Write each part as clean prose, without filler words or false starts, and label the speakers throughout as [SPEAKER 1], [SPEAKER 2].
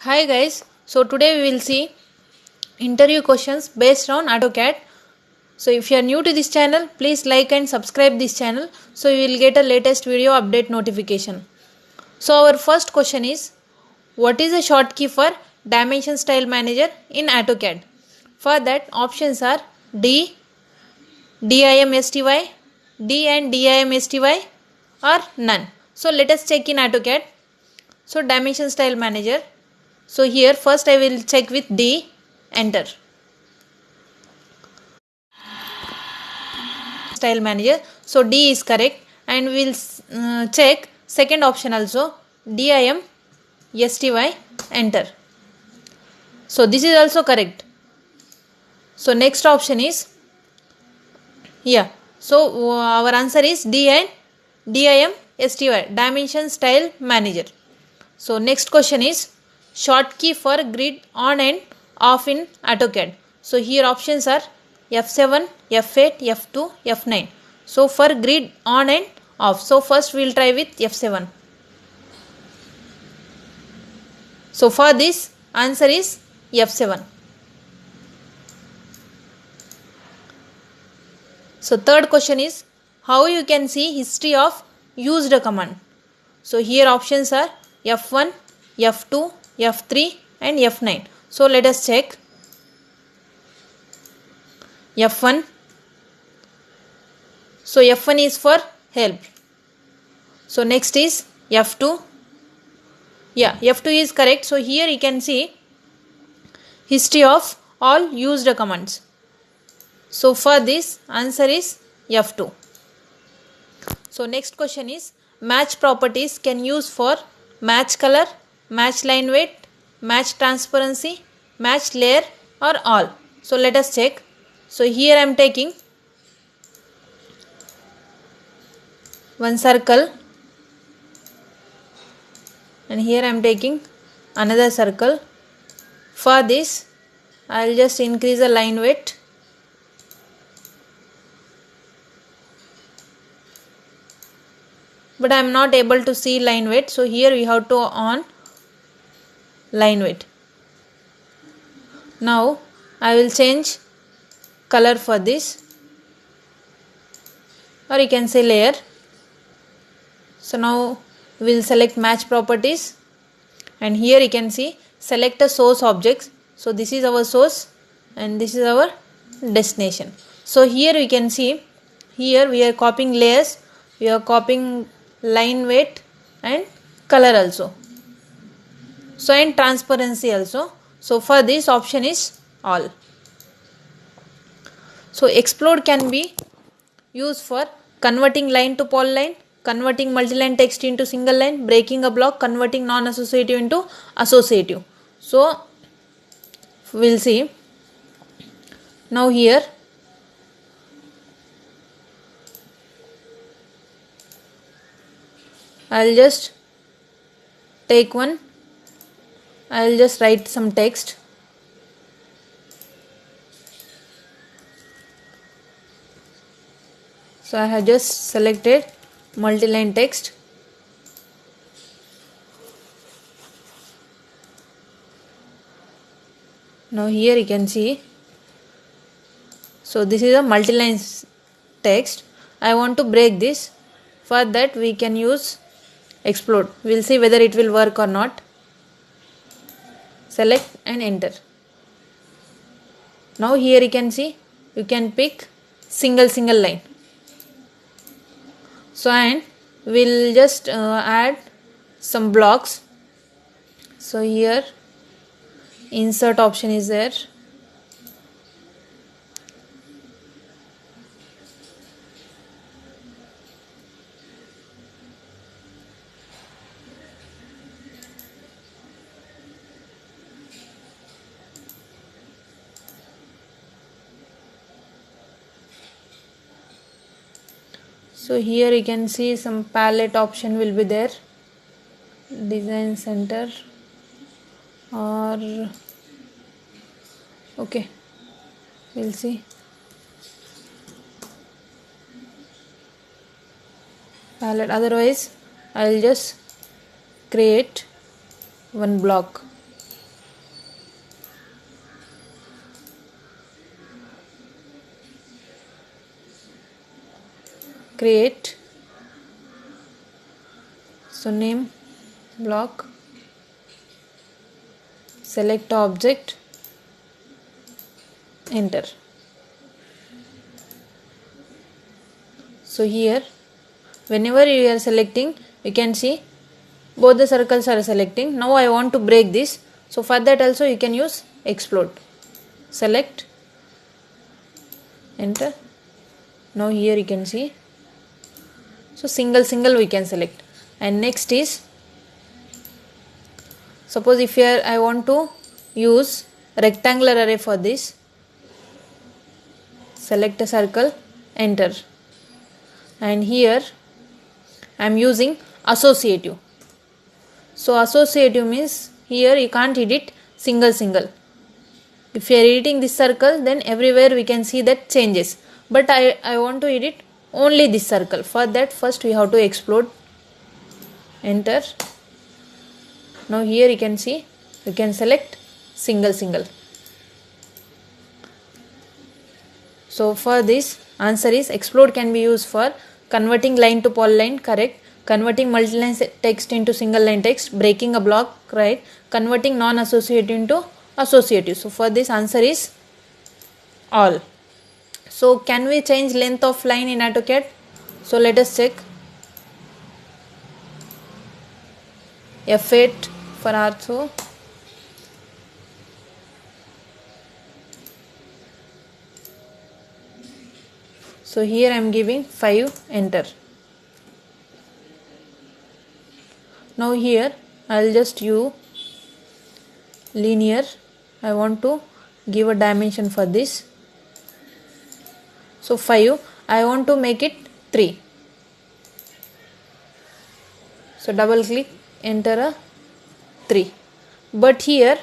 [SPEAKER 1] Hi guys, so today we will see interview questions based on AutoCAD. So if you are new to this channel, please like and subscribe this channel so you will get a latest video update notification. So our first question is, what is the shortcut for Dimension Style Manager in AutoCAD? For that, options are D, DIMSTY, D and DIMSTY or none. So let us check in AutoCAD. So Dimension Style Manager. So here first I will check with D, enter. Style Manager. So D is correct and we will check second option also, DIM STY, enter. So this is also correct. So next option is, so our answer is D and DIM STY, Dimension Style Manager. So next question is, shortcut for grid on and off in AutoCAD. So here options are F7, F8, F2, F9. So for grid on and off. So first we will try with F7. So for this answer is F7. So third question is, how you can see history of used command. So here options are F1, F2, F3 and F9. So let us check. F1. So F1 is for help. So next is F2. F2 is correct. So here you can see history of all used commands. So for this answer is F2. So next question is, match properties can use for match color, match line weight, match transparency, match layer or all. So let us check. So here I am taking one circle and here I am taking another circle. For this I will just increase the line weight. But I am not able to see line weight. So here we have to on line weight. Now I will change color for this, or you can say layer. So now we will select match properties and here you can see select a source objects. So this is our source and this is our destination. So here we can see, here we are copying layers, we are copying line weight and color also. So and transparency also. So for this option is all. So explode can be used for converting line to polyline, converting multi-line text into single line, breaking a block, converting non-associative into associative. So we'll see. Now here I'll just take one, I'll just write some text. So I have just selected multi-line text. Now here you can see, so this is a multi-line text. I want to break this. For that we can use explode. We will see whether it will work or not. Select and enter. Now here you can see, you can pick single line. So and we'll just add some blocks. So here insert option is there. So here you can see some palette option will be there, design center, or okay, we'll see palette. Otherwise I'll just create one block. create, so name block, select object, enter. So here whenever you are selecting, you can see both the circles are selecting. Now I want to break this, so for that also you can use explode. Select, enter. Now here you can see, so single we can select. And next is, suppose if here I want to use rectangular array for this, select a circle, enter. And here I am using associative. So associative means here you can't edit single. If you are editing this circle, then everywhere we can see that changes. But I want to edit only this circle. For that first we have to explode, enter. Now here you can see, you can select single. So for this answer is explode can be used for converting line to polyline, correct, converting multi-line text into single line text, breaking a block, right, converting non-associative into associative. So for this answer is all. So can we change length of line in AutoCAD? So let us check. F8 for ortho. So here I am giving 5, enter. Now here I will just use linear. I want to give a dimension for this. So 5, I want to make it 3. So double click, enter a 3. But here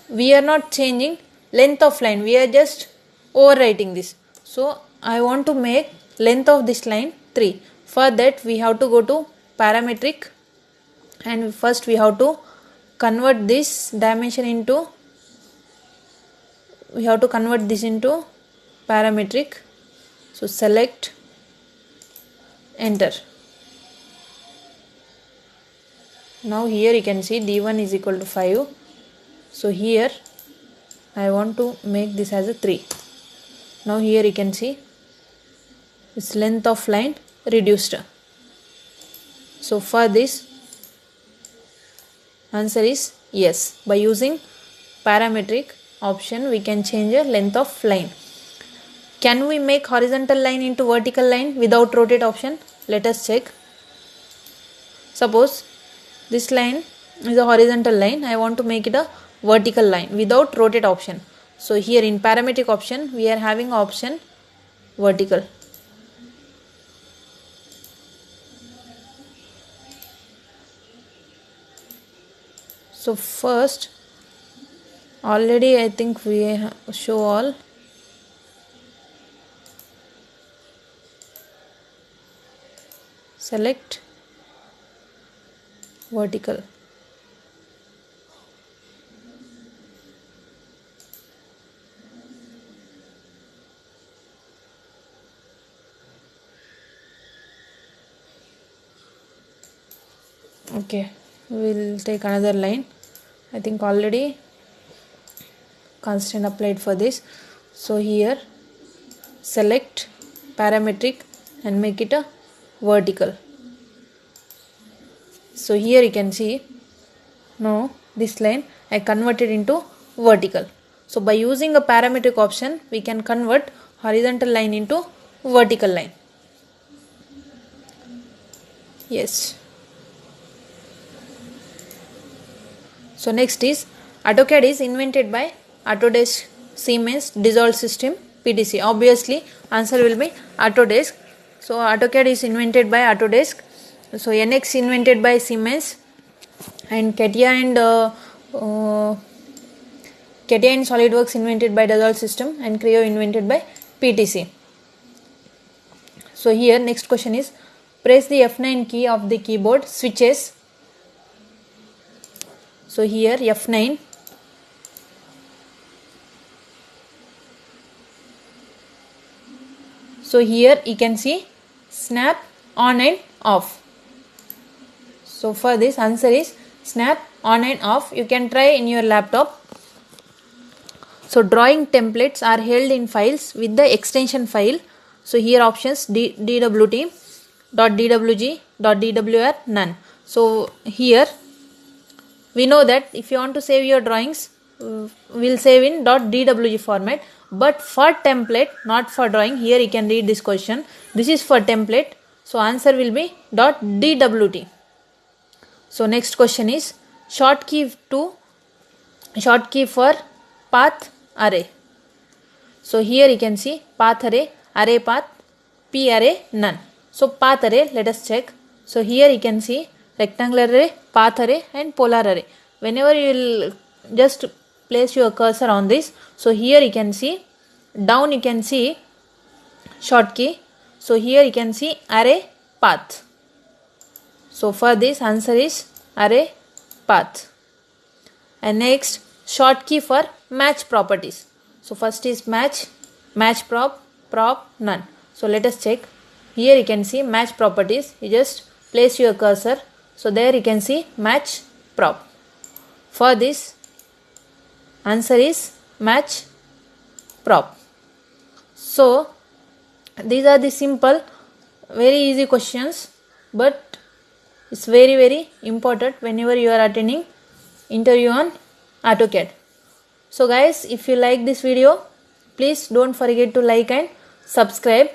[SPEAKER 1] we are not changing length of line, we are just overwriting this. So I want to make length of this line 3. For that we have to go to parametric, and first we have to convert this dimension into, parametric. So select, enter. Now here you can see d1 is equal to 5. So here I want to make this as a 3. Now here you can see its length of line reduced. So for this answer is yes. By using parametric option we can change the length of line. Can we make horizontal line into vertical line without rotate option? Let us check. Suppose this line is a horizontal line, I want to make it a vertical line without rotate option. So here in parametric option we are having option vertical. So first already I think we show all. Select vertical. Okay, we will take another line. I think already constraint applied for this. So here select parametric and make it a vertical. So here you can see, now this line I converted into vertical. So by using a parametric option we can convert horizontal line into vertical line. Yes. So next is AutoCAD is invented by Autodesk, Siemens, Dassault System, PTC. Obviously answer will be Autodesk. So AutoCAD is invented by Autodesk. So NX invented by Siemens, and CATIA and SolidWorks invented by Dassault System, and Creo invented by PTC. So here next question is, press the F9 key of the keyboard switches. So here F9. So here you can see snap on and off. So for this answer is snap on and off. You can try in your laptop. So drawing templates are held in files with the extension file. So here options DWT, .dwg, .dwr, none. So here we know that if you want to save your drawings, we'll save in .dwg format. But for template, not for drawing, here you can read this question. This is for template. So answer will be .dwt. So next question is shortcut for path array. So here you can see path array, array path, p array, none. So path array, let us check. So here you can see rectangular array, path array and polar array. Whenever you will just place your cursor on this, so here you can see down, you can see shortcut. So here you can see array path. So for this answer is array path. And next shortcut for match properties. So first is match prop, none. So let us check. Here you can see match properties. You just place your cursor. So there you can see match prop. For this answer is match prop. So these are the simple, very easy questions, but it's very important whenever you are attending interview on AutoCAD. So guys, if you like this video, please don't forget to like and subscribe.